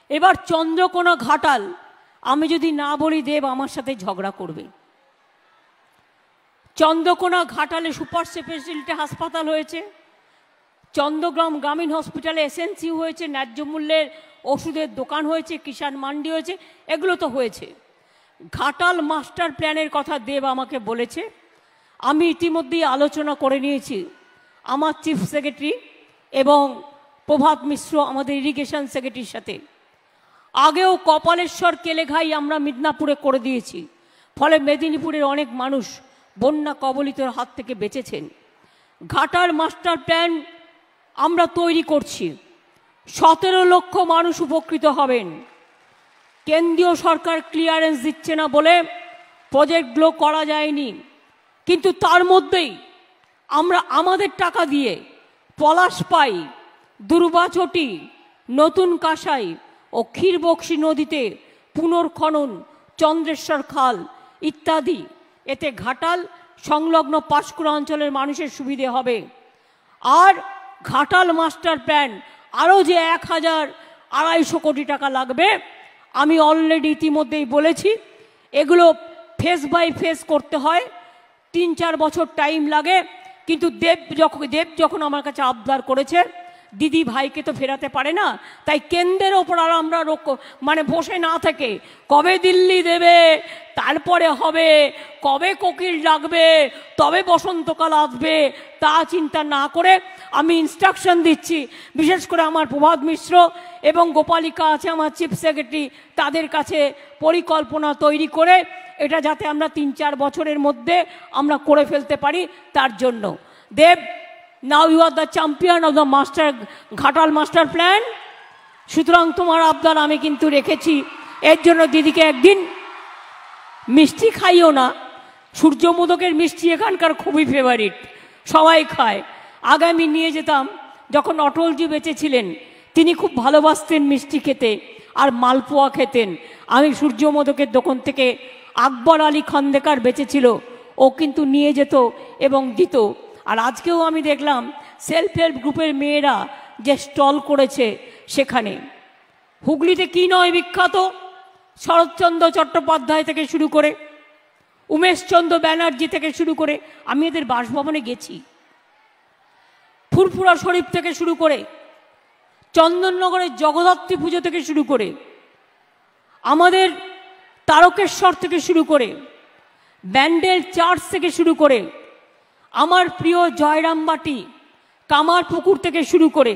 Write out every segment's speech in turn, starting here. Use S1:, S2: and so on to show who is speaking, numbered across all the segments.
S1: এবার চন্দ্রকোনা ঘাটাল, আমি যদি না বলি দেব আমার সাথে ঝগড়া করবে। চন্দ্রকোনা ঘাটালে সুপার স্পেশালিটি হাসপাতাল হয়েছে, চন্দ্রগ্রাম গ্রামীণ হসপিটালে এসএনসি হয়েছে, ন্যায্য মূল্যের ওষুধের দোকান হয়েছে, কিষাণ মান্ডি হয়েছে, এগুলো তো হয়েছে। ঘাটাল মাস্টার প্ল্যানের কথা দেব আমাকে বলেছে, আমি ইতিমধ্যেই আলোচনা করে নিয়েছি আমার চিফ সেক্রেটারি এবং প্রভাত মিশ্র আমাদের ইরিগেশন সেক্রেটারির সাথে। আগেও কপালেশ্বর কেলেঘাই আমরা মিদনাপুরে করে দিয়েছি, ফলে মেদিনীপুরের অনেক মানুষ বন্যা কবলিতের হাত থেকে বেঁচেছেন। ঘাটাল মাস্টার প্ল্যান আমরা তৈরি করছি, 17 লক্ষ মানুষ উপকৃত হবেন। কেন্দ্রীয় সরকার ক্লিয়ারেন্স দিচ্ছে না বলে প্রজেক্টগুলো করা যায়নি, কিন্তু তার মধ্যেই আমরা আমাদের টাকা দিয়ে পলাশপাই, দুর্বাচটি, নতুন কাঁসাই ও ক্ষীরবক্সী নদীতে পুনর্খনন, চন্দ্রেশ্বর খাল ইত্যাদি, এতে ঘাটাল সংলগ্ন পাঁশকুড়া অঞ্চলের মানুষের সুবিধে হবে। আর ঘাটাল মাস্টার প্ল্যান আরও যে 1250 কোটি টাকা লাগবে, আমি অলরেডি ইতিমধ্যেই বলেছি, এগুলো ফেস বাই ফেস করতে হয়, 3-4 বছর টাইম লাগে। কিন্তু দেব যখন আমার কাছে আবদার করেছে, দিদি ভাইকে তো ফেরাতে পারে না, তাই কেন্দ্রের ওপর আর আমরা মানে বসে না থেকে কবে দিল্লি দেবে, তারপরে হবে, কবে কোকিল ডাকবে, তবে বসন্তকাল আসবে, তা চিন্তা না করে আমি ইনস্ট্রাকশন দিচ্ছি, বিশেষ করে আমার প্রভাত মিশ্র এবং গোপালিকা আছে আমার চিফ সেক্রেটারি, তাদের কাছে পরিকল্পনা তৈরি করে এটা যাতে আমরা 3-4 বছরের মধ্যে আমরা করে ফেলতে পারি, তার জন্য। Dev, now you are the champion of the Ghatal master plan. সুতরাং তোমার আবদার আমি কিন্তু রেখেছি। এর জন্য দিদিকে একদিন মিষ্টি খাইও না, সূর্যমোদকের মিষ্টি এখানকার খুবই ফেভারিট, সবাই খায়। আগে আমি নিয়ে যেতাম, যখন অটলজি বেঁচে ছিলেন তিনি খুব ভালোবাসতেন মিষ্টি খেতে আর মালপোয়া খেতেন। আমি সূর্যমোদকের দোকান থেকে, আকবর আলী খন্দেকার বেঁচে ছিল, ও কিন্তু নিয়ে যেত এবং দিত। আর আজকেও আমি দেখলাম সেলফ হেল্প গ্রুপের মেয়েরা যে স্টল করেছে, সেখানে হুগলিতে কি নয় বিখ্যাত, শরৎচন্দ্র চট্টোপাধ্যায় থেকে শুরু করে, উমেশচন্দ্র ব্যানার্জি থেকে শুরু করে, আমি এদের বাসভবনে গেছি, ফুরফুরা শরীফ থেকে শুরু করে, চন্দননগরের জগদ্ধাত্রী পুজো থেকে শুরু করে, আমাদের তারকেশ্বর থেকে শুরু করে, ব্যান্ডেল চার্চ থেকে শুরু করে, আমার প্রিয় জয়রামবাটি, কামারপুকুর থেকে শুরু করে,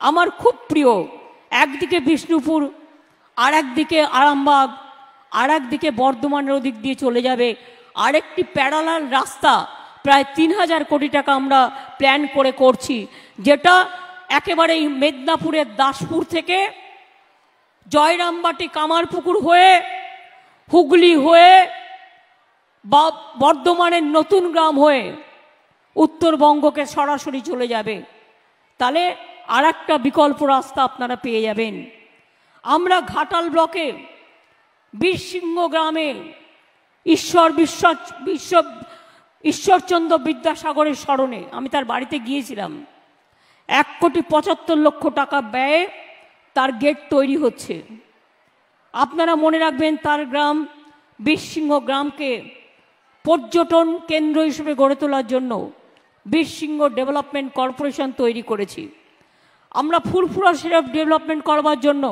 S1: আমার খুব প্রিয় একদিকে বিষ্ণুপুর, আর একদিকে আরামবাগ, আর একদিকে বর্ধমানের ওদিক দিয়ে চলে যাবে আরেকটি প্যারালাল রাস্তা, প্রায় 3000 কোটি টাকা আমরা প্ল্যান করে করছি, যেটা একেবারেই মেদিনীপুরের দাসপুর থেকে জয়রামবাটি, কামারপুকুর হয়ে, হুগলি হয়ে বা বর্ধমানের নতুন গ্রাম হয়ে উত্তরবঙ্গকে সরাসরি চলে যাবে। তাহলে আর একটা বিকল্প রাস্তা আপনারা পেয়ে যাবেন। আমরা ঘাটাল ব্লকে বীরসিংহ গ্রামে ঈশ্বরচন্দ্র বিদ্যাসাগরের স্মরণে আমি তার বাড়িতে গিয়েছিলাম। 1,75,00,000 টাকা ব্যয়ে তার গেট তৈরি হচ্ছে। আপনারা মনে রাখবেন, তার গ্রাম বীরসিংহ গ্রামকে পর্যটন কেন্দ্র হিসেবে গড়ে তোলার জন্য বীরসিংহ ডেভেলপমেন্ট কর্পোরেশন তৈরি করেছি। আমরা ফুরফুরা সিরাপ ডেভেলপমেন্ট করবার জন্য